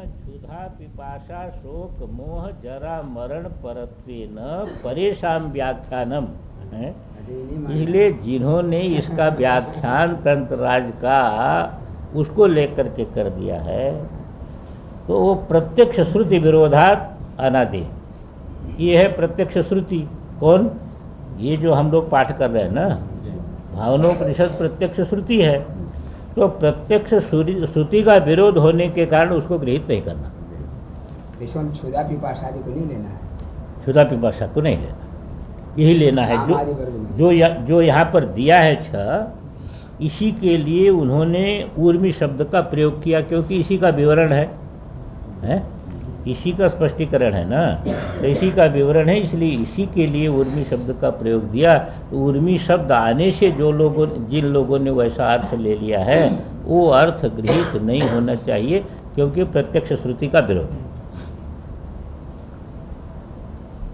क्षुधा पिपाशा शोक मोह जरा मरण परत्वेन परेशान व्याख्यानम है। इसलिए जिन्होंने इसका व्याख्यान तंत्रराज का उसको लेकर के कर दिया है तो वो प्रत्यक्ष श्रुति विरोधात अनादि। ये है प्रत्यक्ष श्रुति। कौन? ये जो हम लोग पाठ कर रहे हैं ना, भावनोपनिषद प्रत्यक्ष श्रुति है। तो प्रत्यक्ष श्रुति का विरोध होने के कारण उसको गृहीत नहीं करना। क्षुधा पिपाशा को नहीं लेना है, क्षुधा पिपाशा को नहीं लेना, यही लेना है जो यहाँ पर दिया है छह। इसी के लिए उन्होंने ऊर्मी शब्द का प्रयोग किया, क्योंकि इसी का विवरण है? इसी का स्पष्टीकरण है ना, तो इसी का विवरण है, इसलिए इसी के लिए ऊर्मी शब्द का प्रयोग दिया। तो ऊर्मी शब्द आने से जिन लोगों ने वैसा अर्थ ले लिया है वो अर्थ गृहीत नहीं होना चाहिए, क्योंकि प्रत्यक्ष श्रुति का विरोध है।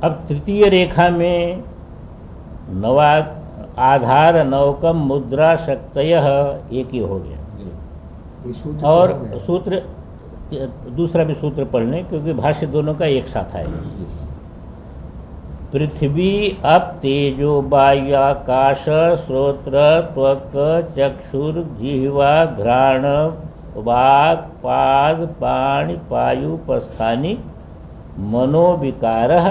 अब तृतीय रेखा में नवा आधार नवकम मुद्रा शक्तय एक ही हो गया। और सूत्र दूसरा भी सूत्र पढ़ लें, क्योंकि भाष्य दोनों का एक साथ है। पृथ्वी अप तेजो वायुकाश श्रोत्र त्वक चक्षुर जिह्वा घ्राण वाक् पाद पाणि पायु पस्थानि मनोविकारः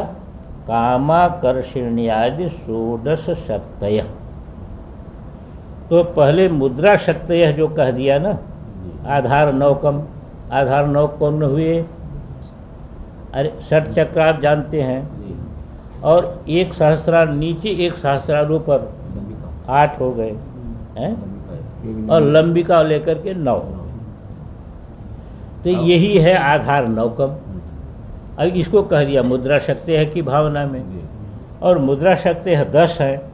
कामाकर्षण्यादि षोडश शक्तय। तो पहले मुद्रा शक्तय जो कह दिया ना, आधार नवकम, आधार नौ कौन हुए? अरे षट चक्र आप जानते हैं, और एक सहस्रार नीचे एक सहस्रार ऊपर 8 हो गए हैं, और लंबिका लेकर के 9। तो यही है आधार नवकम। अब इसको कह दिया मुद्रा शक्ति है कि भावना में, और मुद्रा शक्ति है 10 है।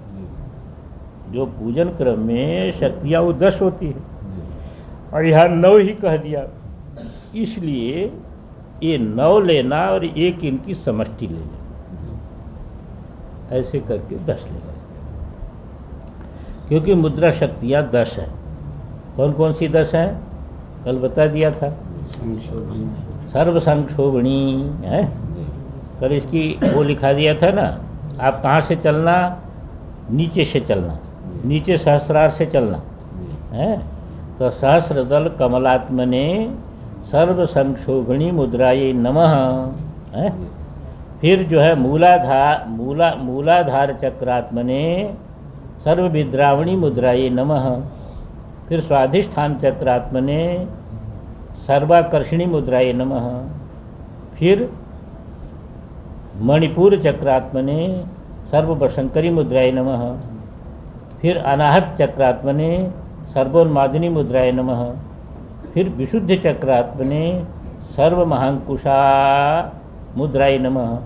जो पूजन क्रम में शक्तियाँ वो 10 होती है, और यहाँ 9 ही कह दिया। इसलिए ये 9 लेना और एक इनकी समष्टि ले लेना, ऐसे करके 10 लेना, क्योंकि मुद्रा शक्तियाँ 10 है। कौन कौन सी 10 हैं? कल बता दिया था। सर्व संक्षोभणी है, कल इसकी वो लिखा दिया था ना। आप कहाँ से चलना? नीचे से चलना, नीचे सहस्रार से चलना है। तो सहस्रदल कमलात्मने सर्व संक्षोभणी मुद्राये नमः है। फिर जो है मूलाधार चक्रात्मने सर्व विद्रावणी मुद्राये नमः। फिर स्वाधिष्ठान चक्रात्मने सर्वाकर्षणी मुद्राये नमः। फिर मणिपुर चक्रात्मने सर्ववशंकरी मुद्राये नमः। फिर अनाहत चक्रात्मने सर्वोन्मादिनी मुद्राये नमः। फिर विशुद्ध चक्रात्मने सर्व महांकुशा मुद्राये नमः।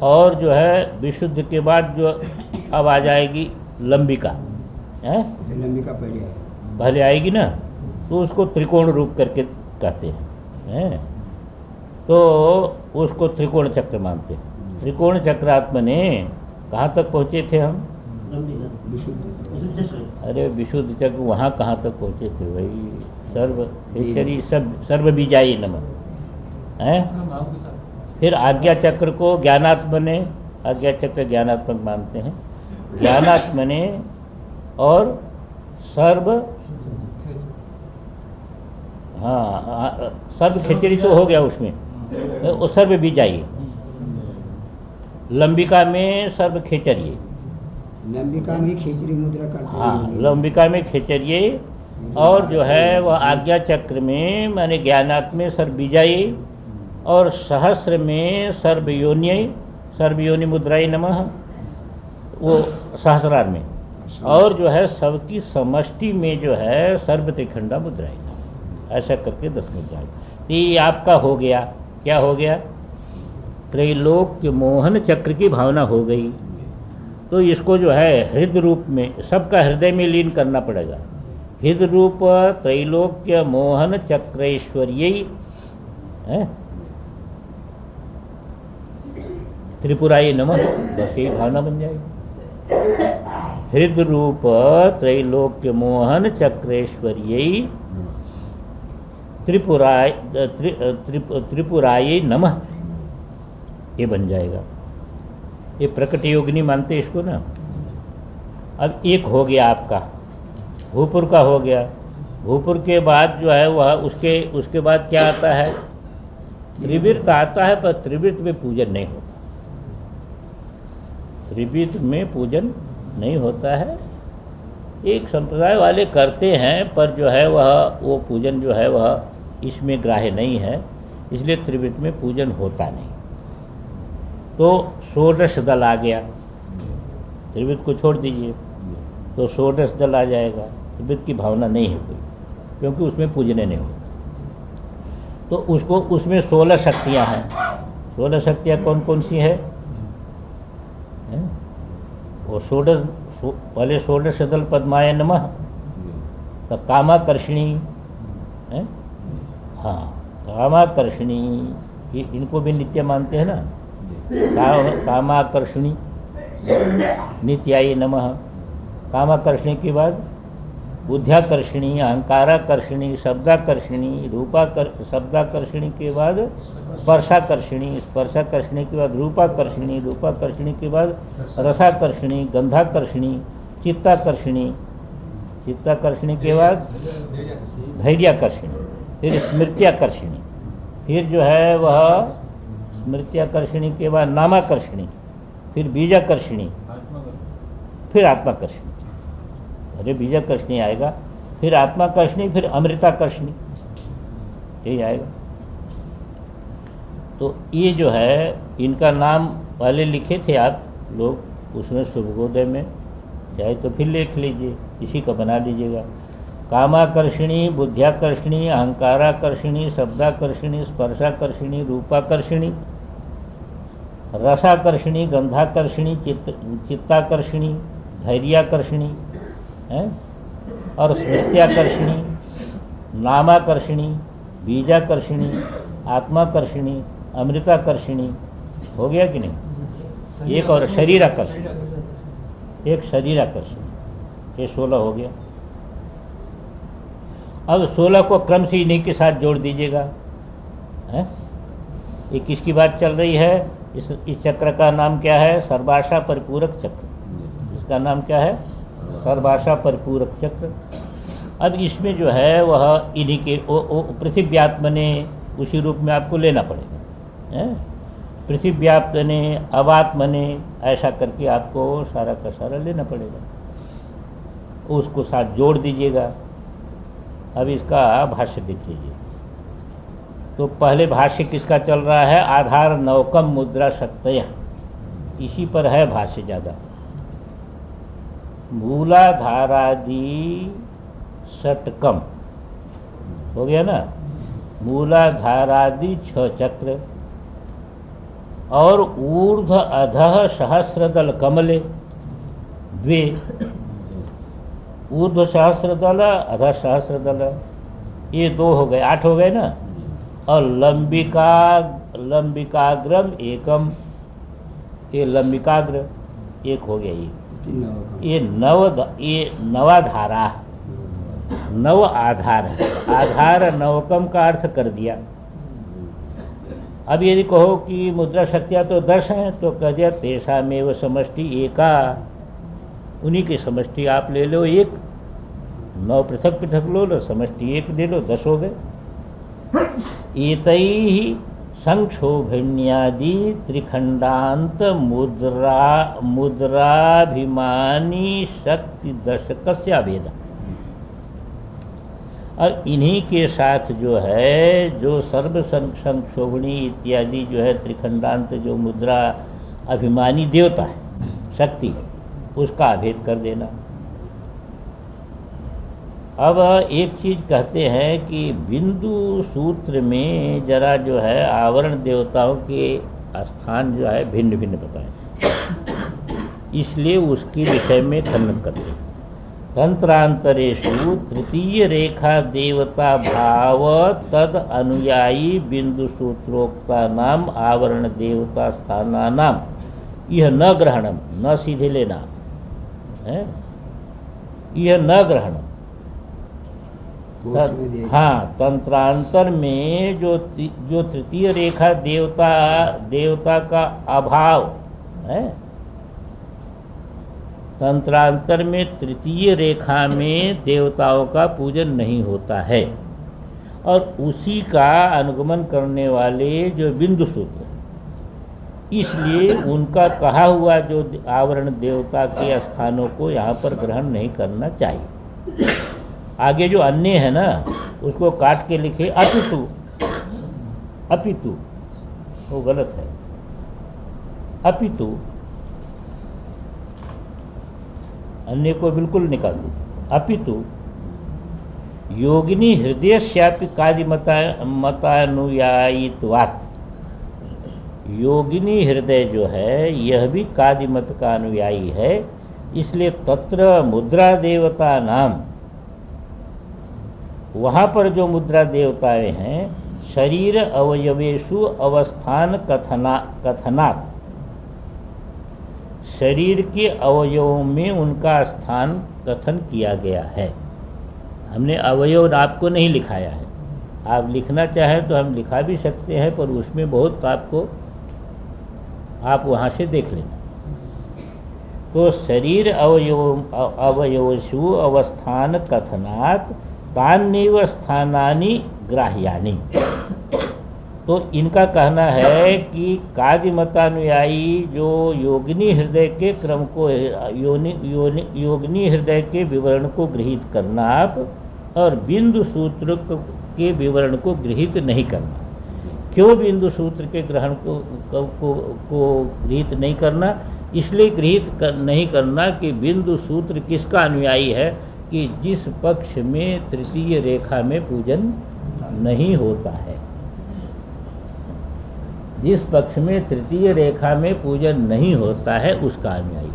और जो है विशुद्ध के बाद जो अब आ जाएगी लंबिका है, लंबिका पहले आएगी ना, तो उसको त्रिकोण रूप करके कहते हैं। तो उसको त्रिकोण चक्र मानते हैं। त्रिकोण चक्रात्मने कहाँ तक पहुँचे थे हम? अरे विशुद्ध चक्र वहाँ कहाँ तक पहुँचे थे भाई? सर्व बीजाई नमः है। फिर आज्ञा चक्र को ज्ञानात्मने, आज्ञा चक्र ज्ञानात्मक मानते हैं, ज्ञानात्मने। और सर्व, हाँ सर्व खेचरी तो हो गया उसमें, वो सर्व बीजाई। लंबिका में सर्व खेचरिए, लंबिका में खेचरी मुद्रा करते हैं। हाँ लंबिका में खेचरिए। और जो है वह आज्ञा चक्र में माने ज्ञानात्म सर्वबीजाई, और सहस्र में सर्वयोनि मुद्राई नमः, वो सहस्रार में। और जो है सबकी समष्टि में जो है सर्व त्रिखंडा मुद्राई नमः, ऐसा करके 10 मुद्राएं। ये आपका हो गया। क्या हो गया? त्रैलोक्य मोहन चक्र की भावना हो गई। तो इसको जो है हृदय रूप में, सबका हृदय में लीन करना पड़ेगा। हृदय रूप त्रैलोक्य मोहन चक्रेश्वर्य है, त्रिपुराय नमः, बस यही भावना बन जाएगी। हृदय रूप त्रैलोक्य मोहन चक्रेश्वर्य त्रिपुराय नमः, ये बन जाएगा। ये प्रकट योगिनी मानते इसको ना। अब एक हो गया आपका, भूपुर का हो गया। भूपुर के बाद जो है वह उसके बाद क्या आता है? त्रिवृत्त आता है, पर त्रिवृत्त में पूजन नहीं होता। त्रिवृत्त में पूजन नहीं होता है। एक संप्रदाय वाले करते हैं, पर जो है वो पूजन जो है वह इसमें ग्राह्य नहीं है, इसलिए त्रिवृत्त में पूजन होता नहीं। तो षोडश दल आ गया, त्रिवृत्त को छोड़ दीजिए तो षोडश दल आ जाएगा। त्रिवृत्त की भावना नहीं है कोई, क्योंकि उसमें पूजने नहीं होता। तो उसमें 16 शक्तियाँ हैं। 16 शक्तियाँ कौन कौन सी है? वो पहले षोडश दल पद्माय नमः, तो कामाकर्षिणी है। हाँ, कामाकर्षिणी, इनको भी नित्य मानते हैं ना। कामाकर्षिणी नित्याय नमः। कामाकर्षिणी के बाद बुद्ध्याकर्षिणी, अहंकाराकर्षिणी, शब्दाकर्षिणी, शब्दाकर्षिणी के बाद स्पर्शाकर्षिणी, स्पर्शाकर्षिणी के बाद रूपाकर्षिणी, रूपाकर्षिणी के बाद रसाकर्षिणी, गंधाकर्षिणी, चित्ताकर्षिणी, चित्ताकर्षिणी के बाद धैर्याकर्षिणी, फिर स्मृत्याकर्षिणी, फिर जो है वह स्मृत्याकर्षिणी के बाद नामाकर्षिणी, फिर बीजाकर्षिणी, फिर आत्माकर्षिणी। अरे बीजाकर्षिणी आएगा, फिर आत्माकर्षिणी, फिर अमृताकर्षिणी, यही आएगा। तो ये जो है इनका नाम पहले लिखे थे आप लोग उसमें शुभोदय में, चाहे तो फिर लिख लीजिए, इसी का बना लीजिएगा। कामाकर्षिणी, बुद्ध्याकर्षिणी, अहंकाराकर्षिणी, शब्दाकर्षिणी, स्पर्शाकर्षिणी, रूपाकर्षिणी, रसाकर्षिणी, गंधाकर्षिणी, चित्ताकर्षिणी, धैर्याकर्षिणी है, और स्मृत्याकर्षिणी, नामाकर्षिणी, बीजाकर्षिणी, आत्माकर्षिणी, अमृताकर्षिणी। हो गया कि नहीं? एक और शरीराकर्षिणी, एक शरीराकर्षिणी, ये 16 हो गया। अब 16 को क्रम से इन्हीं के साथ जोड़ दीजिएगा। ये किसकी बात चल रही है? इस चक्र का नाम क्या है? सर्वाशा परिपूरक चक्र। इसका नाम क्या है? सर्वाशा परिपूरक चक्र। अब इसमें जो है वह इन्हीं के पृथिव्यात्मने, उसी रूप में आपको लेना पड़ेगा। पृथिव्याप्तने, अवात्मने, ऐसा करके आपको सारा का सारा लेना पड़ेगा। उसको साथ जोड़ दीजिएगा। अब इसका भाष्य देख लीजिए। तो पहले भाष्य किसका चल रहा है? आधार नवकम मुद्रा शक्तया, इसी पर है भाष्य ज़्यादा। मूलाधारादि षटकम हो गया ना, मूलाधारादि 6 चक्र और ऊर्ध अधः सहस्रदल कमले 2, ऊर्ध सहस्रदल अधः सहस्रदल, ये 2 हो गए, 8 हो गए ना। और लंबिकाग्रम एकम, ये लंबिकाग्र 1 हो गया। ये नवाधारा, नव आधार है। आधार नवकम का अर्थ कर दिया। अब यदि कहो कि मुद्रा शक्तियाँ तो 10 हैं, तो कह दिया तेषामेव समष्टि एका, उन्हीं की समष्टि आप ले लो 1। 9 पृथक पृथक लो, समष्टि 1 ले लो, 10 हो गए। एतैहि संक्षोभिण्यादि त्रिखंडांत मुद्राभिमानी शक्ति दशकस्य अभेद। और इन्हीं के साथ जो है, जो सर्व संक्षोभणी इत्यादि जो है त्रिखंडांत, जो मुद्रा अभिमानी देवता है शक्ति, उसका अभेद कर देना। अब एक चीज कहते हैं कि बिंदु सूत्र में जरा जो है आवरण देवताओं के स्थान जो है भिन्न भिन्न बताए, इसलिए उसके विषय में खंडन करते हैं। तंत्रांतरेषु तृतीय रेखा देवता भाव तद अनुयायी बिंदु सूत्रोक्ता नाम आवरण देवता स्थाना नाम यह न ग्रहणम, न सीधे लेना है, यह न ग्रहणम। गोष्ठ में दिए। हाँ, तंत्रांतर में जो तृतीय रेखा देवता का अभाव है, तंत्रांतर में तृतीय रेखा में देवताओं का पूजन नहीं होता है, और उसी का अनुगमन करने वाले जो बिंदु सूत्र, इसलिए उनका कहा हुआ जो आवरण देवता के स्थानों को यहाँ पर ग्रहण नहीं करना चाहिए। आगे जो अन्य है ना, उसको काट के लिखे अपितु, वो गलत है। अपितु अन्य को बिल्कुल निकाल दो। अपितु योगिनी हृदय श्यापि कार्य मतानुयायित्वात्, योगिनी हृदय जो है यह भी कादि मत का अनुयायी है, इसलिए तत्र मुद्रा देवता नाम, वहाँ पर जो मुद्रा देवताएं हैं, शरीर अवयवेषु अवस्थान कथनात्, शरीर के अवयवों में उनका स्थान कथन किया गया है। हमने अवयव आपको नहीं लिखाया है, आप लिखना चाहें तो हम लिखा भी सकते हैं, पर उसमें बहुत आपको, आप वहाँ से देख लेना। तो शरीर अवयवसु अवस्थान कथनात् तान्येव स्थानानि ग्राह्यानि, तो इनका कहना है कि कादि मतानुयायी जो योगिनी हृदय के क्रम को, योगिनी हृदय के विवरण को गृहीत करना आप, और बिंदु सूत्र के विवरण को गृहीत नहीं करना। क्यों बिंदु सूत्र के ग्रहण को गृहीत नहीं करना? इसलिए गृहीत नहीं करना कि बिंदु सूत्र किसका अनुयायी है, कि जिस पक्ष में तृतीय रेखा में पूजन नहीं होता है, जिस पक्ष में तृतीय रेखा में पूजन नहीं होता है उसका अनुयायी है।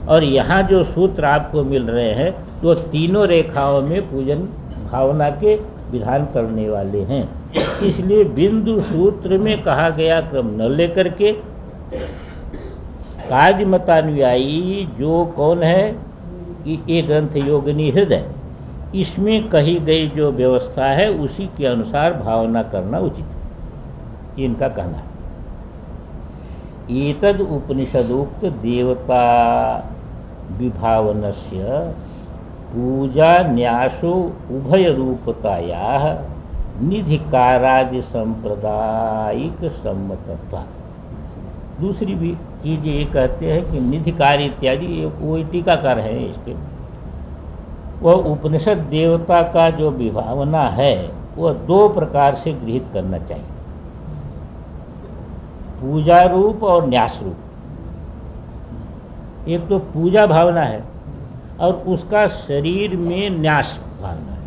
और यहाँ जो सूत्र आपको मिल रहे हैं तो तीनों रेखाओं में पूजन भावना के विधान करने वाले हैं, इसलिए बिंदु सूत्र में कहा गया क्रम न लेकर के कादि मतानुयायी जो कौन है कि ये ग्रंथ योगिनी हृदय, इसमें कही गई जो व्यवस्था है उसी के अनुसार भावना करना उचित है, इनका कहना है। एतद उपनिषदोक्त देवता विभावनस्य पूजा न्यासो उभय रूपतायाः निधिकारादि सांप्रदायिक सम्मतत्व। दूसरी भी चीज ये कहते हैं कि निधिकार इत्यादि, वो टीकाकार है इसके, वह उपनिषद देवता का जो विभावना है वह दो प्रकार से गृहीत करना चाहिए, पूजा रूप और न्यास रूप। एक तो पूजा भावना है और उसका शरीर में न्यास भावना है।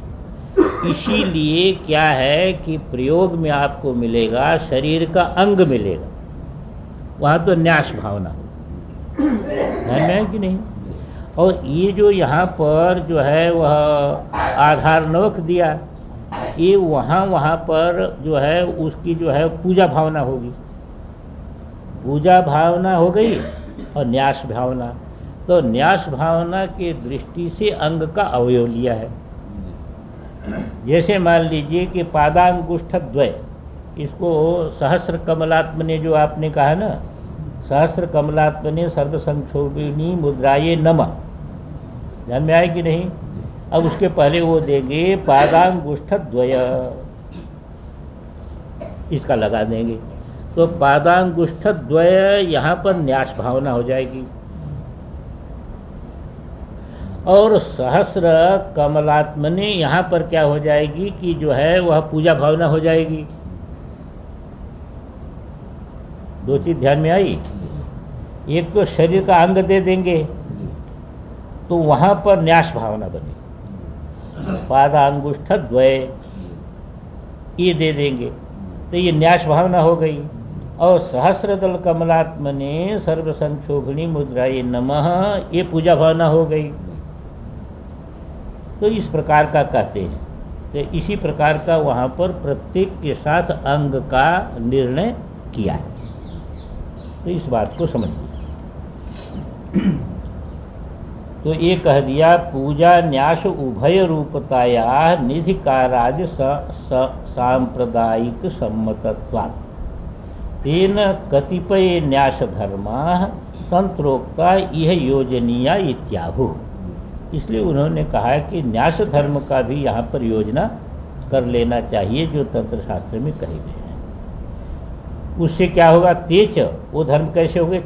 इसीलिए क्या है कि प्रयोग में आपको मिलेगा शरीर का अंग मिलेगा, वहाँ तो न्यास भावना हो है कि नहीं। और ये जो यहाँ पर जो है वह आधार नवक दिया, ये वहाँ पर जो है उसकी जो है पूजा भावना होगी, पूजा भावना हो गई और न्यास भावना। तो न्यास भावना के दृष्टि से अंग का अवयव लिया है। जैसे मान लीजिए कि पादांगुष्ठ द्वय, इसको सहस्र कमलात्मने जो आपने कहा ना, सहस्र कमलात्मने सर्व संक्षोभिनी मुद्राये नमः, ध्यान में आए कि नहीं। अब उसके पहले वो देंगे पादांगुष्ठ द्वय, इसका लगा देंगे, तो पादांगुष्ठ द्वय यहाँ पर न्यास भावना हो जाएगी। और सहस्र कमलात्मने यहाँ पर क्या हो जाएगी कि जो है वह पूजा भावना हो जाएगी। दो चीज ध्यान में आई। एक तो शरीर का अंग दे देंगे तो वहाँ पर न्यास भावना बनेगी, पादांगुष्ठ द्वय ये दे देंगे तो ये न्यास भावना हो गई। और सहस्रदल कमलात्मने सर्व संक्षोभिणी मुद्राये नमः, ये पूजा भावना हो गई। तो इस प्रकार का कहते हैं। तो इसी प्रकार का वहाँ पर प्रत्येक के साथ अंग का निर्णय किया है। तो इस बात को समझिए। तो ये कह दिया पूजा न्यास उभय रूपताया निधि कार्यादि सांप्रदायिक सम्मतत्वात् तेन कतिपय न्यास धर्मा तंत्रोक्ता यह योजनीया इत्याहु। इसलिए उन्होंने कहा कि न्यास धर्म का भी यहाँ पर योजना कर लेना चाहिए जो तंत्र शास्त्र में कहे गए हैं। उससे क्या होगा? तेज वो धर्म कैसे होंगे?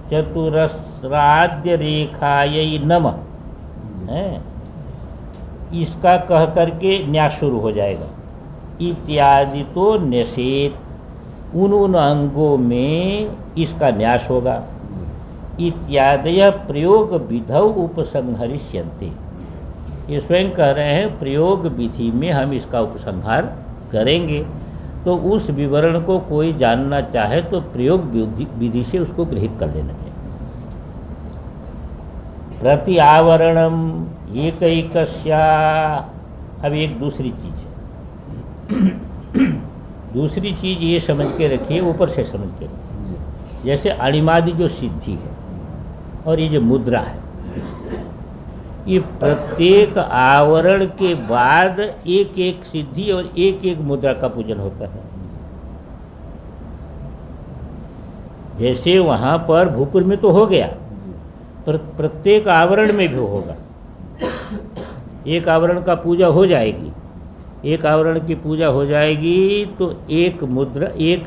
चतुरस्राद्य रेखायै नमः है, इसका कह करके न्यास शुरू हो जाएगा। इत्यादि तो निषेध उन अंगों में इसका न्यास होगा। इत्यादय प्रयोग विधौ उपसंहरिष्यन्ते, ये स्वयं कह रहे हैं प्रयोग विधि में हम इसका उपसंहार करेंगे। तो उस विवरण को कोई जानना चाहे तो प्रयोग विधि से उसको गृहीत कर लेना चाहिए। प्रति आवरणम एकैकस्या, अब एक दूसरी चीज है। दूसरी चीज ये समझ के रखिए, ऊपर से समझ के रखिए। जैसे अणिमादि जो सिद्धि है और ये जो मुद्रा है, ये प्रत्येक आवरण के बाद एक एक सिद्धि और एक एक मुद्रा का पूजन होता है। जैसे वहां पर भूपुर में तो हो गया, पर प्रत्येक आवरण में भी होगा। एक आवरण का पूजा हो जाएगी, एक आवरण की पूजा हो जाएगी तो एक मुद्रा, एक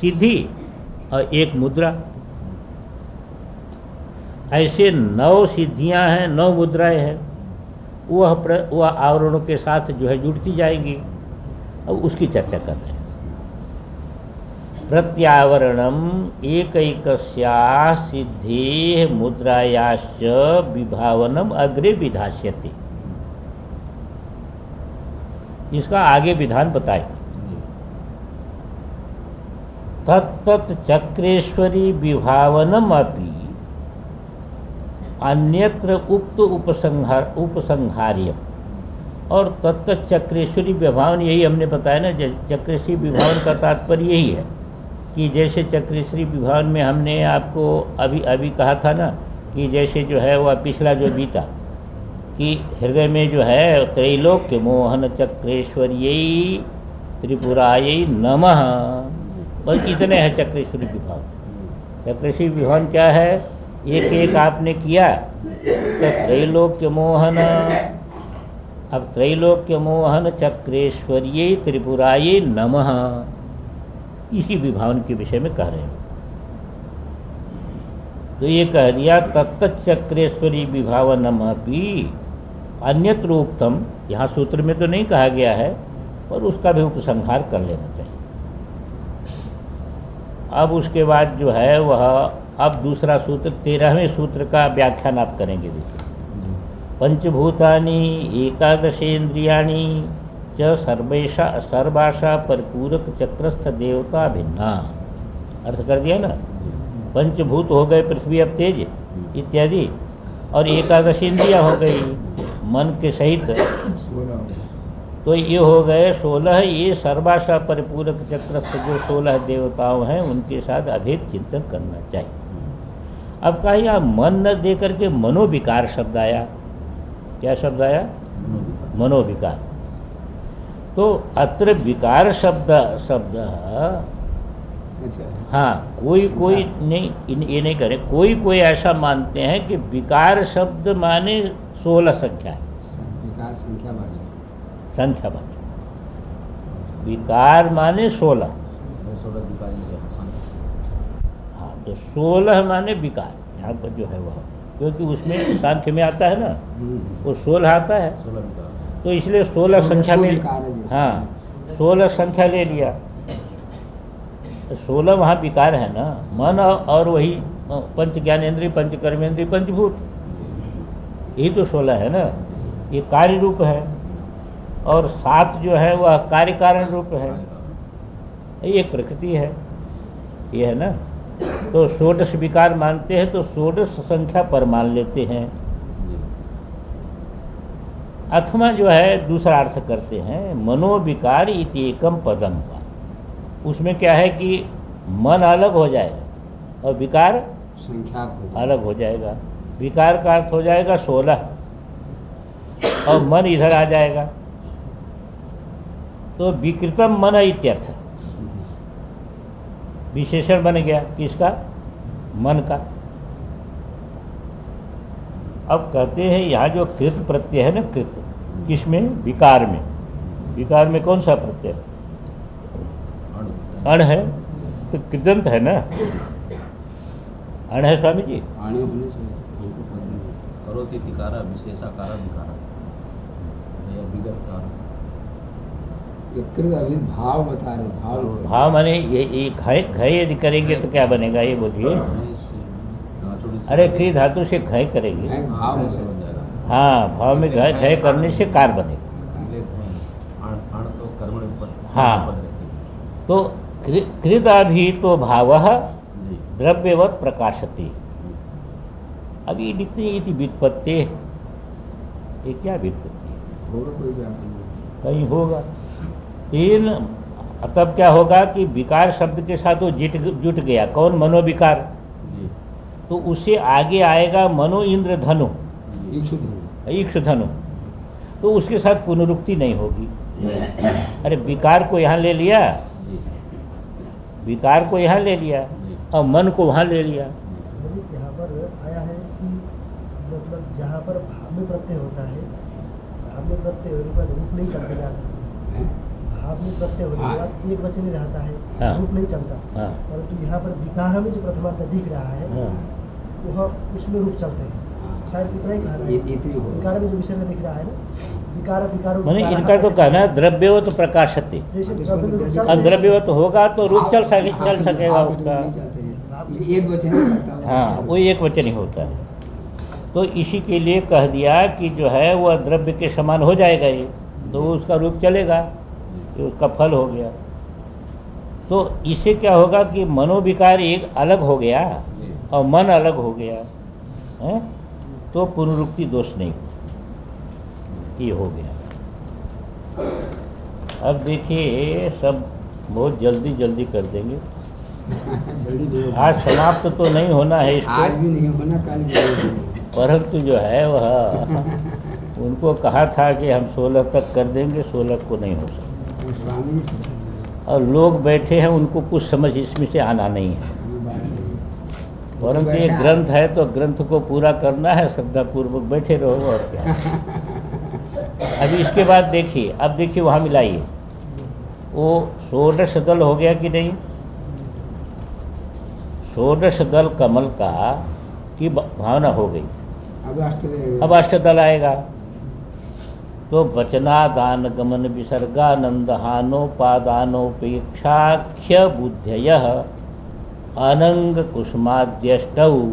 सिद्धि और एक मुद्रा, ऐसे 9 सिद्धियां हैं, 9 मुद्राएं हैं। वह आवरणों के साथ जो है जुड़ती जाएंगी। अब उसकी चर्चा कर रहे हैं। प्रत्यावरणम एकैकस्या सिद्धे मुद्रायाश्च विभावनम अग्रे विधास्यते, इसका आगे विधान बताए। तत्त चक्रेश्वरी विभावनम अपि अन्यत्र उक्त उपसंहार्य, और तत्त चक्रेश्वरी विभावन, यही हमने बताया ना। चक्रेश्वरी विभावन का तात्पर्य यही है कि जैसे चक्रेश्वरी विभावन में हमने आपको अभी कहा था ना कि जैसे जो है वह पिछला जो बीता कि हृदय में जो है त्रैलोक्य मोहन चक्रेश्वर्यै त्रिपुरायै नमः, बस इतने हैं चक्रेश्वरी विभावन। चक्रेश्वरी विभावन क्या है? एक एक आपने किया तो त्रैलोक्य मोहन, अब त्रैलोक्य मोहन चक्रेश्वर्यै त्रिपुरायै नमः, इसी विभावन के विषय में कह रहे हैं। तो ये कह दिया तत्त चक्रेश्वरी विभावनमपि अन्यत्र उक्तम, यहाँ सूत्र में तो नहीं कहा गया है, पर उसका भी उपसंहार कर लेना चाहिए। अब उसके बाद जो है वह, अब दूसरा सूत्र 13वें सूत्र का व्याख्यान आप करेंगे। देखिए, पंचभूतानि एकादशेन्द्रियाणि च सर्वाशा परिपूरक चक्रस्थ देवता भिन्ना, अर्थ कर दिया ना। पंचभूत हो गए पृथ्वी, अब तेज इत्यादि, और एकादश इंद्रियां हो गई मन के सहित, तो ये हो गए 16। ये सर्वाशा परिपूरक चक्रस्थ जो 16 देवताओं हैं उनके साथ अधिक चिंतन करना चाहिए। अब कहा यहाँ मन न दे करके मनोविकार शब्द आया। क्या शब्द आया? मनोविकार। तो अत्र विकार शब्द हाँ, कोई नहीं, ये नहीं करे। कोई ऐसा मानते हैं कि विकार शब्द माने 16 संख्या है, विकार संख्या बात। विकार माने 16, हाँ, तो 16 माने विकार यहाँ पर जो है वह, क्योंकि उसमें सांख्य में आता है ना, वो 16 आता है, तो इसलिए 16 संख्या में, हाँ 16 संख्या ले लिया। 16 वहाँ विकार है ना, मन और वही पंच ज्ञानेन्द्रिय, पंच कर्मेंद्रिय, पंचभूत, यही तो 16 है ना। ये कार्य रूप है और 7 जो है वह कार्य कारण रूप है, ये एक प्रकृति है, ये है ना। तो 16 विकार मानते हैं तो 16 संख्या पर मान लेते हैं। अथवा जो है दूसरा अर्थ करते हैं मनोविकार इति एकम पदम का। उसमें क्या है कि मन अलग हो जाएगा और विकार संख्या अलग हो जाएगा। विकार का अर्थ हो जाएगा 16 और मन इधर आ जाएगा, तो विकृतम मन इत्यर्थ, विशेषण बन गया किसका? मन का। अब कहते हैं यहाँ जो कृत प्रत्यय है ना, कृत किसमें? विकार में। विकार में कौन सा प्रत्यय? अण है, तो कृदंत है ना, अण है स्वामी जी। आने होने से हमको पता नहीं। करोति तिकारा विशेषाकारा विकारा या विगतकार। ये कृत अभी भाव बता रहे, भाव भाव माने ये घय यदि करेंगे तो क्या बनेगा ये बोलिए? अरे क्रिय धातु से घय करेंगे, है, भाव से बन जाएगा। हाँ, भाव में घय करने से कार बनेगा। अण तो कर्मणि ऊपर हाँ। पद रहती है। तो कृदाभीतो भावः जी। द्रव्यवत प्रकाशते। अभी लिखते हैं इति व्युत्पत्ति, ये क्या व्युत्पत्ति? होगा कोई व्यापार नहीं। कहीं होगा। तीन, तब क्या होगा कि विकार शब्द के साथ वो जुट गया। कौन? मनोविकार। जी। तो उससे आगे आएगा मनो इंद्र धनु, ईक्ष धनु, तो उसके साथ पुनरुक्ति नहीं होगी। अरे विकार को यहाँ ले लिया, जी। विकार को यहाँ ले लिया जी। और मन को वहाँ ले लिया। यहाँ पर आया है कि मतलब जहाँ पर भाव में प्रत्यय होता है, भाव में प्रत्यय होने पर रूप नहीं चलता जाता। है? भाव में प्रत्यय होने के बाद एक वचन ही रहता है, हाँ। रूप नहीं चलता। हाँ। परंतु यहाँ पर विकार में जो प्रथमांत दिख रहा है, हाँ। वह उसमें रूप चलते हैं। शायद इतना ही कहना है। इतनी हो। विकार में जो विसर्ग दिख रहा है ना, विकार विकारो मैंने विकारः इनका तो ऐसे- कहना है द्रव्यवत प्रकाशते। जैसे तो द्रव्य में रूप चलते और हैं। द्रव्यवत होगा तो रूप चल भाव सकेगा भाव उसका। नहीं चलते हैं। एक वचन नहीं चलता है। हाँ, वो एक वचन ही होता है। तो इसी के लिए कह दिया कि जो है वह द्रव्य के समान हो जाएगा ये, तो उसका रूप चलेगा, ये उसका फल हो गया। तो इससे क्या होगा कि मनोविकार एक अलग हो गया जी। और मन अलग हो गया है, तो पुनरुक्ति दोष नहीं, ये हो गया। अब देखिए सब बहुत जल्दी जल्दी कर देंगे। जल्दी नहीं होगा। आज समाप्त तो नहीं होना है आज इसको, भी नहीं होना, कल भी नहीं होना। परंतु जो है वह उनको कहा था कि हम 16 तक कर देंगे, 16 को नहीं हो सकता। वो स्वामी जी से और लोग बैठे हैं, उनको कुछ समझ इसमें से आना नहीं है। ये बात नहीं। परंतु ये ग्रंथ है तो ग्रंथ को पूरा करना है, श्रद्धापूर्वक बैठे रहो और क्या। अभी इसके बाद देखिए, अब देखिए वहाँ मिलाइए, वो षोडश दल हो गया कि नहीं? षोडश दल कमल का की भावना हो गई। अब अष्टदल आएगा, तो वचनादान गमन विसर्गानंदहानोपादानोपेक्षाख्य बुद्धयः अनंग कुसुमाद्यष्टौ।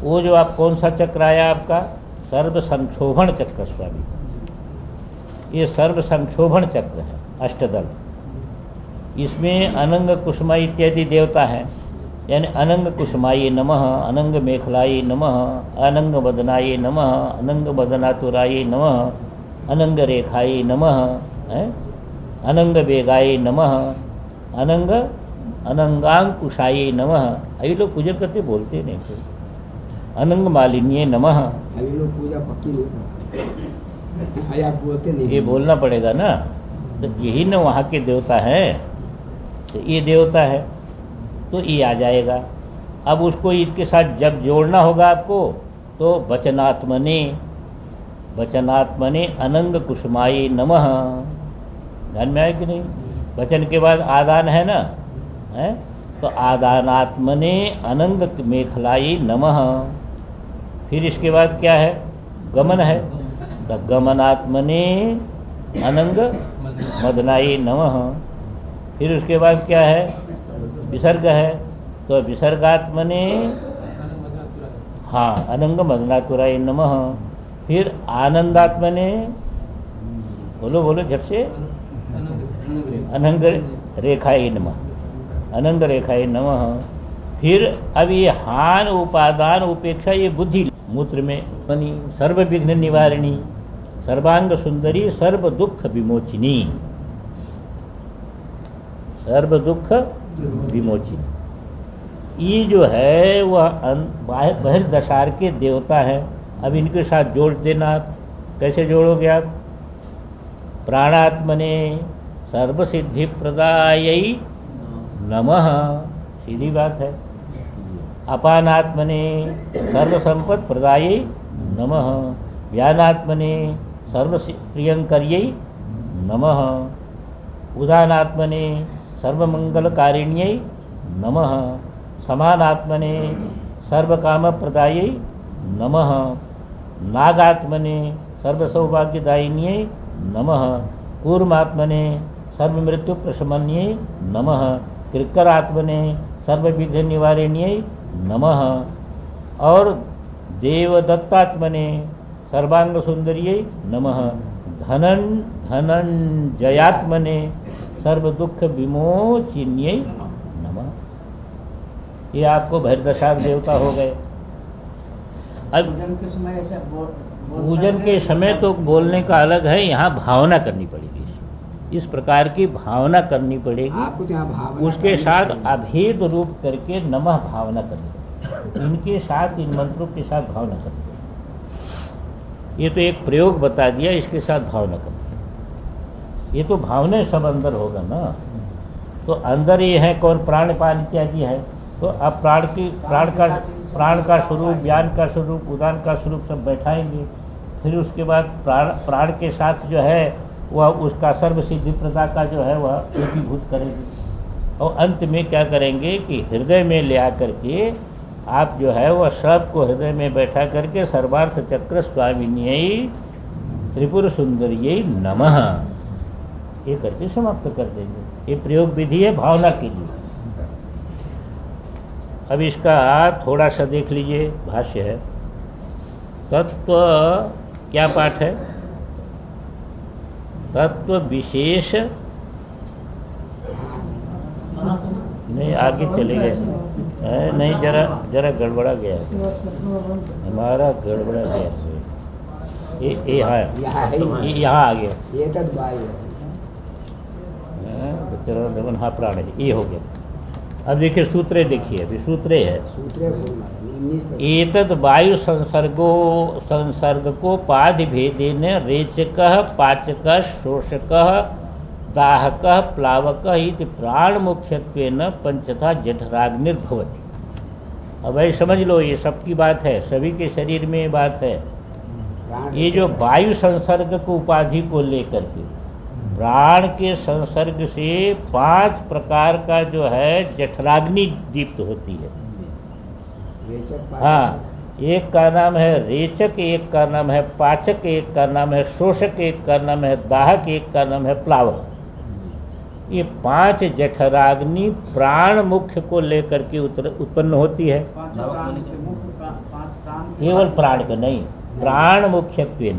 वो जो आप कौन सा चक्र आया आपका? सर्व संक्षोभण चक्र स्वामी, ये सर्व संक्षोभण चक्र है अष्टदल। इसमें अनंग कुसुमा इत्यादि देवता हैं, यानी अनंग कुसुमाय नमः, अनंग मेखलाय नमः, अनंग वदनाय नमः, अनंग वदनातुराय नमः, अनंग रेखाय नमः, अनंग वेगाय नमः, अनंगांकुशाय नमः। ये लोग पूजन करते बोलते नहीं थे। अनंग मालिन्ये नमः, अभी लोग पूजा पक्की नहीं करते। आप बोलते नहीं। ये बोलना पड़ेगा ना, तो यही न वहाँ के देवता हैं, तो ये देवता है तो ये आ जाएगा। अब उसको इसके साथ जब जोड़ना होगा आपको, तो वचनात्मने, वचनात्मने अनंग कुसुमाय नमः। ध्यान में आया कि नहीं? वचन के बाद आदान है ना, है? तो आदानात्मने अनंग मेखलाय नमः। फिर इसके बाद क्या है? गमन है, तो गमनात्मने अनंग मदनाय नमः। फिर उसके बाद क्या है? विसर्ग है, तो विसर्गात्मने हाँ अनंग मदनातुराय नमः। फिर आनंदात्मने, बोलो बोलो झट से, अनंग रेखाय नमः, अनंग रेखाय नमः। फिर अब ये हान उपादान उपेक्षा, ये बुद्धि मूत्र में बनी, सर्व विघ्न निवारिणी, सर्वांग सुंदरी, सर्व दुख विमोचिनी, सर्व दुख विमोचिनी। ये जो है वह बहिर्दशार के देवता है। अब इनके साथ जोड़ देना आप। कैसे जोड़ोगे आप? प्राणात्मने सर्वसिद्धि प्रदायी नमः, सीधी बात है। अपानात्मने सर्वसंपत् प्रदायी नमः, व्यानात्मने सर्वप्रियंकर्यै नमः, उदानात्मने सर्वमंगलकारिण्यै नमः, समानात्मने सर्वकामप्रदायै नमः, नागात्मने सर्वसौभाग्यदायिन्यै नमः, कूर्मात्मने सर्वमृत्युप्रशमन्यै नमः, कृक्करात्मने सर्वविघ्न निवारिण्यै नमः, और देवदत्तात्मने सर्वांग सुंदर्यै नमः, धनंजयात्मने सर्व दुख विमोचिन्यै नमः। ये आपको भैरदशार देवता हो गए। अब पूजन के समय ऐसा पूजन के समय तो बोलने का अलग है, यहाँ भावना करनी पड़ेगी। इस प्रकार की भावना करनी पड़ेगी। आपको तो यहाँ भावना उसके करनी साथ चाहिए। अभेद रूप करके नमः भावना करनी पड़ेगी। इनके साथ, इन मंत्रों के साथ भावना करनी पड़ेगी। ये तो एक प्रयोग बता दिया, इसके साथ भावना करनी पड़ेगी। ये तो भावना सब अंदर होगा ना। तो अंदर ये है कौन? प्राणपान इत्यादि है। तो अब प्राण का स्वरूप, ज्ञान का स्वरूप, उदान का स्वरूप सब बैठाएंगे। फिर उसके बाद प्राण के साथ जो है वह उसका सर्व सिद्धि प्रदा का जो है वह एकीभूत करेंगे। और अंत में क्या करेंगे कि हृदय में ले आकर के आप जो है वह सबको हृदय में बैठा करके सर्वार्थ चक्र स्वामिन्यै त्रिपुर सुंदर्यै नमः ये करके समाप्त कर देंगे। ये प्रयोग विधि है भावना के लिए। अब इसका थोड़ा सा देख लीजिए, भाष्य है। तत्व क्या पाठ है? तत्व विशेष नहीं, आगे चले गए। नहीं, जरा गड़बड़ा गया है, हमारा गड़बड़ा गया है। ये यहाँ आ गया। ये तद वायु है, हाँ प्राण है, ये हो गया। अब देखिए सूत्रे, देखिए अभी सूत्रे है। सूत्रे बोलना 19 एतद वायु संसर्ग को पादि भेदेन रेचकः पाचकः शोषकः दाहकः प्लावकः इति प्राण मुख्यत्वेन पंचथा जठराग्निर्भवति। अब भाई समझ लो, ये सबकी बात है, सभी के शरीर में ये बात है। ये जो वायु संसर्ग को उपाधि को लेकर के प्राण के संसर्ग से 5 प्रकार का जो है जठराग्नि दीप्त होती है। रेचक हाँ, एक का नाम है रेचक, एक का नाम है पाचक, एक का नाम है शोषक, एक का नाम है दाहक, एक का नाम है प्लावक। ये 5 जठराग्नि प्राण मुख्य को लेकर के उत्पन्न होती है। केवल प्राण का नहीं, प्राण मुख्यत्वेन।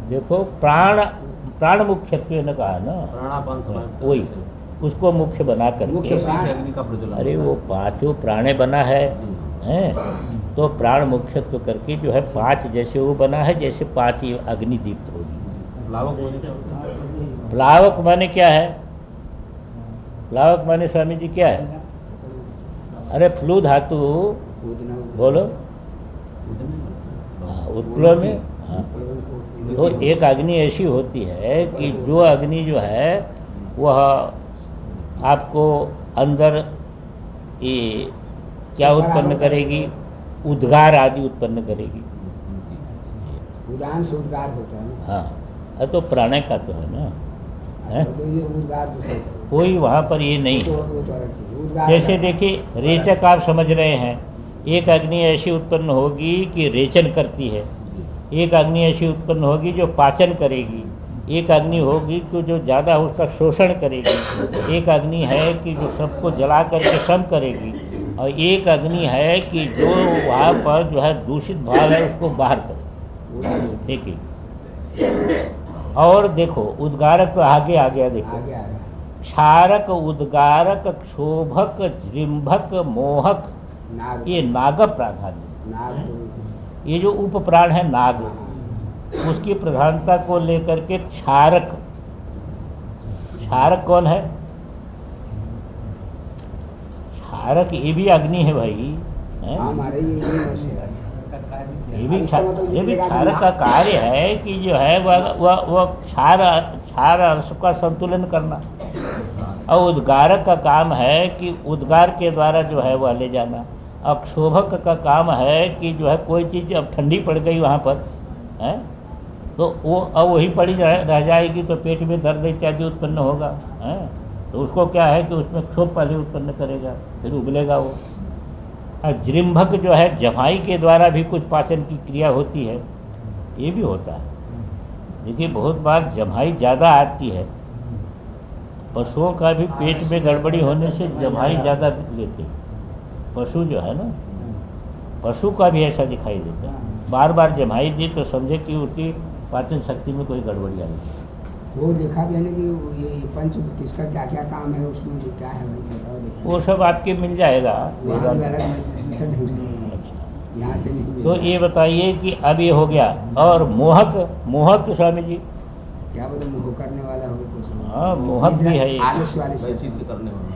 देखो प्राण मुख्यत्वेन कहा ना, प्राणापान समय वही उसको मुख्य बना करके। अग्नि का प्रज्वलन। अरे वो 5 प्राणे बना है, हैं? तो प्राण मुख्यत्व करके जो है 5 जैसे वो बना है, जैसे 5 ही अग्नि दीप्त होगी। प्लावक होने का प्लावक माने क्या है? प्लावक माने स्वामी जी क्या है? अरे फ्लू धातु बोलो। उत्प्लव में हाँ। तो एक अग्नि ऐसी होती है कि जो अग्नि जो है वह आपको अंदर ये क्या उत्पन्न करेगी? उद्गार आदि उत्पन्न करेगी। उदान से उद्गार होता है ना। हाँ, तो प्राणय का तो है ना, है? तो ये उद्गार दूसरे कोई वहाँ पर ये नहीं है। वो तो अलग चीज़। उद्गार जैसे देखिए रेचक आप समझ रहे हैं, एक अग्नि ऐसी उत्पन्न होगी कि रेचन करती है, एक अग्नि ऐसी उत्पन्न होगी जो पाचन करेगी, एक अग्नि होगी कि जो ज़्यादा उसका शोषण करेगी, एक अग्नि है कि जो सबको जला करके सम करेगी, और एक अग्नि है कि जो वहाँ पर जो है दूषित भाव है उसको बाहर करेगी। ठीक है। और देखो उद्गारक तो आगे आ गया। देखो आगे आ रहा है। क्षारक, उद्गारक, क्षोभक, जृंभक, मोहक, नाग ये नाग प्राधान्य। नाग ये जो उप प्राण है नाग, उसकी प्रधानता को लेकर के क्षारक। क्षारक कौन है? क्षारक ये भी अग्नि है भाई, हैं? हाँ हमारे ये है। ये भी क्षारक का कार्य है कि जो है वह क्षार रस का संतुलन करना, और उद्गारक का काम है कि उद्गार के द्वारा जो है वह ले जाना। अब क्षोभक का काम है कि जो है कोई चीज़ अब ठंडी पड़ गई वहाँ पर है तो वो अब वही पड़ी रह जाएगी तो पेट में दर्द इत्यादि उत्पन्न होगा है, तो उसको क्या है कि उसमें क्षोभ पहले उत्पन्न करेगा, फिर उबलेगा वो। जृंभक जो है जमाई के द्वारा भी कुछ पाचन की क्रिया होती है, ये भी होता है। देखिए बहुत बार जमाई ज़्यादा आती है, पशुओं का भी पेट में गड़बड़ी होने से जमाई ज़्यादा लेते हैं पशु जो है ना, पशु का भी ऐसा दिखाई देता है। बार बार जमाई दी तो समझे कि उसकी पाचन शक्ति में कोई गड़बड़ी आई। वो देखा भी है ना कि ये पंच किसका क्या क्या काम है उसमें, जो क्या है भाई बताओ देखो। वो सब आपके मिल जाएगा। वहाँ भी अलग दूसरे ढंग से यहाँ से नहीं। तो ये बताइए कि अब ये हो गया, और मोहक स्वामी जी क्या बोले, मोह करने वाला हो कुछ। हाँ मोहक भी है, आलस वाले से चीज करने वाला।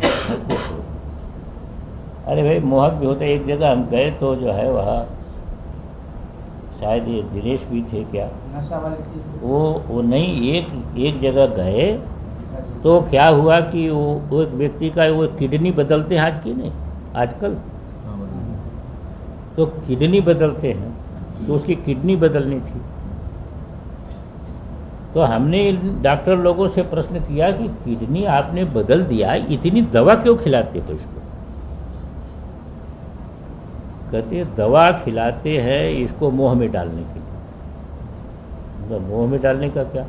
अरे भाई मोहक भी होता है। एक जगह हम गए तो जो है वह शायद ये दिनेश भी थे क्या, नशा वाले वो नहीं, एक जगह गए तो क्या हुआ कि वो एक व्यक्ति का वो किडनी बदलते हैं आज की नहीं आजकल, तो किडनी बदलते हैं, तो उसकी किडनी बदलनी थी। तो हमने डॉक्टर लोगों से प्रश्न किया कि किडनी आपने बदल दिया, इतनी दवा क्यों खिलाते हो इसको? कहते दवा खिलाते हैं इसको मोह में डालने के लिए। तो मोह में डालने का क्या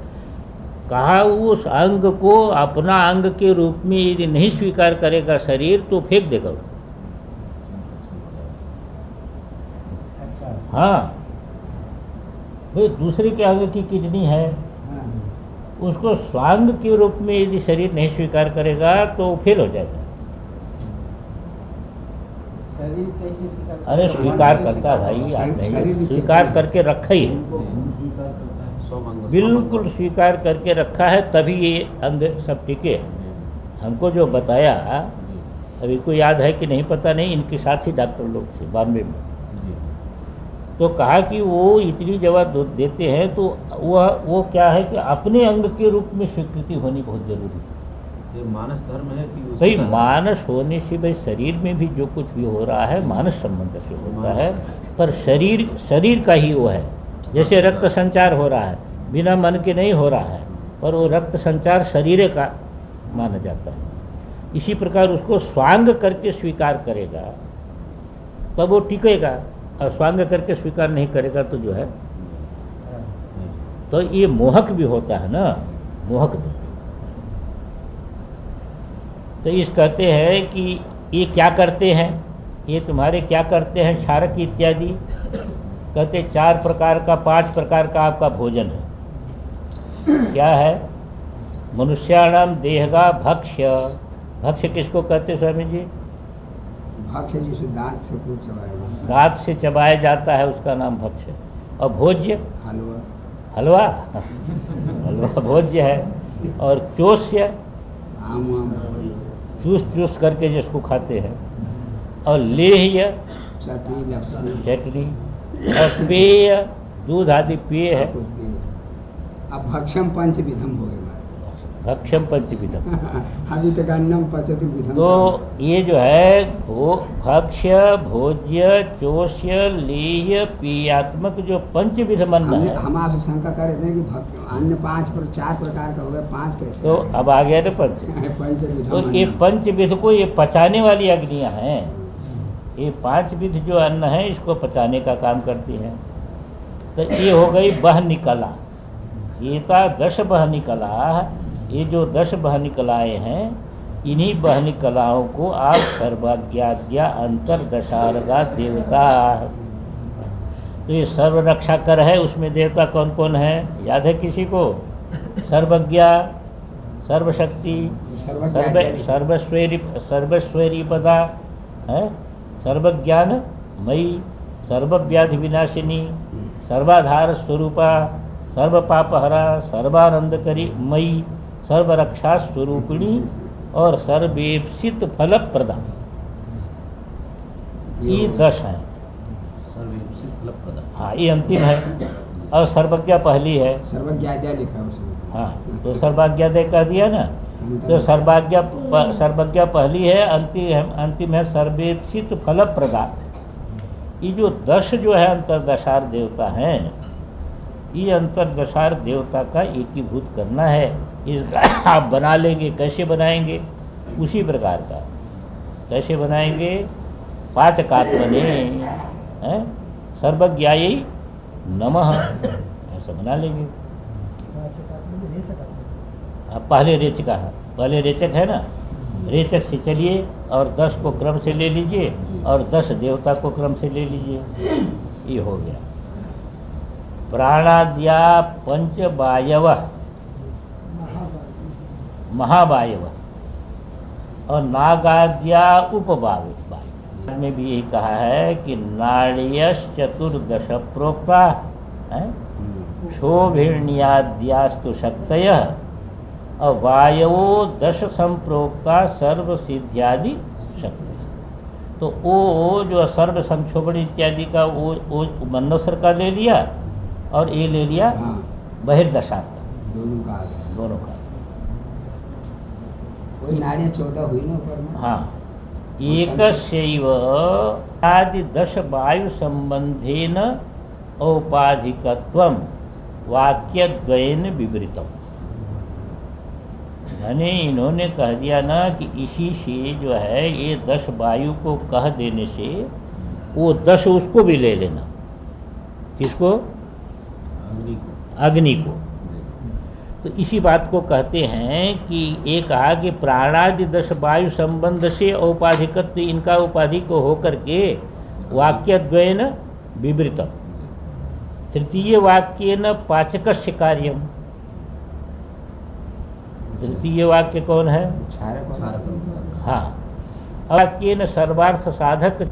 कहा, उस अंग को अपना अंग के रूप में यदि नहीं स्वीकार करेगा शरीर तो फेंक देगा उसको। हाँ भाई दूसरे के अंग की किडनी है, उसको स्वांग के रूप में यदि शरीर नहीं स्वीकार करेगा तो फेल हो जाएगा। शरीर कैसे स्वीकार? अरे स्वीकार करता भाई, आप नहीं स्वीकार करके रखा ही है, बिल्कुल स्वीकार करके रखा है, तभी ये अंग सब टिके। हमको जो बताया अभी को याद है कि नहीं पता नहीं, इनके साथ ही डॉक्टर लोग थे बॉम्बे में, तो कहा कि वो इतनी दवा देते हैं तो वो क्या है कि अपने अंग के रूप में स्वीकृति होनी बहुत जरूरी है। ये मानस धर्म है कि भाई मानस होने से भाई शरीर में भी जो कुछ भी हो रहा है मानस संबंध से होता है, पर शरीर का ही वो है। जैसे रक्त संचार हो रहा है बिना मन के नहीं हो रहा है, पर वो रक्त संचार शरीर का माना जाता है। इसी प्रकार उसको स्वांग करके स्वीकार करेगा तब वो टिकेगा, और स्वांग करके स्वीकार नहीं करेगा तो जो है, तो ये मोहक भी होता है ना, मोहक भी। तो इस कहते हैं कि ये क्या करते हैं, ये तुम्हारे क्या करते हैं क्षारक इत्यादि। कहते 4 प्रकार का 5 प्रकार का आपका भोजन है। क्या है? मनुष्याणाम देहगा भक्ष्य। भक्ष्य किसको कहते स्वामी जी? भक्ष्य जिसे दांत से खूब चबाया जाता है। दांत से चबाया जाता है उसका नाम भक्ष्य। और भोज्य हलवा, हलवा हलवा भोज्य है। और चोष्य आम चूस करके जिसको खाते हैं। और लेह्य चटनी लपसी चटनी। और पेय दूध आदि पेय है। कुछ भी। अब भक्ष्यम पंच विधम हो गए। भक्ष्यम पंचविधम। अभी तक अन्नम पचति विधम। तो ये जो है भक्ष्य भोज्य चोष्य लेह्य पेयात्मक जो पंचविधम अन्न है, हम आपसे शंका कर रहे थे कि अन्न 4 प्रकार का हो गया, 5 कैसे? तो अब आ गया ना पंच। पंचविधम। तो ये पंचविध को ये पचाने वाली अग्नियां हैं। ये 5 विध जो अन्न है इसको पचाने का काम करती हैं। तो ये हो गई बह निकला। गीता 10 बह निकला। ये जो 10 बहनी कलाएँ हैं, इन्हीं बहनी कलाओं को आप सर्वज्ञाज्ञा अंतरदशार्गा देवता। तो ये सर्वरक्षा कर है, उसमें देवता कौन कौन है याद है किसी को? सर्वज्ञा, सर्वशक्ति, सर्वस्वैरी पदा है, सर्वज्ञान मयी, सर्वव्याधि विनाशिनी, सर्वाधार स्वरूपा, सर्व पापहरा, सर्वानंदकरी मयी, सर्वरक्षा स्वरूपिणी और सर्वेप्सित फल प्रदा। ये 10 हैं। सर्वयुक्ति फलप्रदा। हाँ, ये अंतिम है और सर्वज्ञा पहली है। सर्वज्ञाद्या लिखा है उसमें। हाँ, तो सर्वज्ञादय कह दिया ना, तो सर्वज्ञा पहली है, अंतिम है सर्वेक्षित फल प्रदा। ये जो 10 जो है अंतर्दशार देवता हैं, ये अंतर्दशार देवता का एकीभूत करना है। इसका आप बना लेंगे, कैसे बनाएंगे? उसी प्रकार का कैसे बनाएंगे? पाठकात्मने सर्वज्ञायै नमः, ऐसा बना लेंगे। अब पहले रेचक है ना, रेचक से चलिए और 10 को क्रम से ले लीजिए और 10 देवता को क्रम से ले लीजिए, ये हो गया। प्राणाद्या पंचवायव महावायव और नागाद्या उपवायु में भी यही कहा है कि नाड़ीयश चतुर्दश प्रोक्ता क्षोभिण्याद्यास्तु शक्तयः और वायवो 10 संप्रोक्ता सर्व सिद्ध्यादि शक्ति। तो वो जो सर्व संक्षोभण इत्यादि का वो मनोसर का ले लिया और ये ले लिया बहिर्दशा का, दोनों का। वही नाड़ियाँ 14 हुई ना ऊपर में। हाँ, एकस्यैव आदि 10 वायु संबंधेन औपाधिकत्वम वाक्यद्वयेन विवृतम। यानी इन्होंने कह दिया ना कि इसी से जो है ये 10 वायु को कह देने से वो 10 उसको भी ले लेना। किसको? अग्नि को। तो इसी बात को कहते हैं कि एक कहा कि प्राणादि 10 वायु संबंध से औपाधिकत्व, इनका उपाधि को होकर के वाक्यद्वयेन विवृतम। तृतीय वाक्येन पाचकस्य कार्यम। तृतीय वाक्य कौन है? क्षारक। हाँ, वाक्येन सर्वार्थ साधक